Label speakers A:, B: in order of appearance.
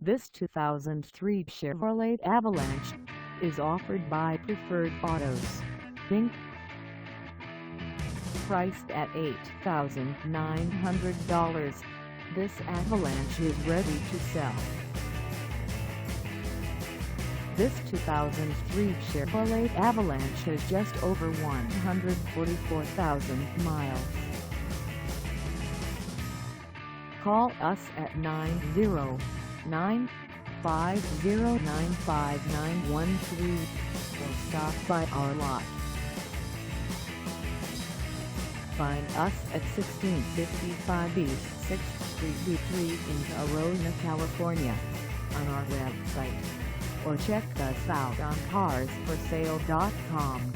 A: This 2003 Chevrolet Avalanche is offered by Preferred Autos, Inc. Priced at $8,900, this Avalanche is ready to sell. This 2003 Chevrolet Avalanche has just over 144,000 miles. Call us at 909-509-5913 or stop by our lot. Find us at 1655 East 6th Street B3 in Corona, California, on our website, or check us out on carsforsale.com.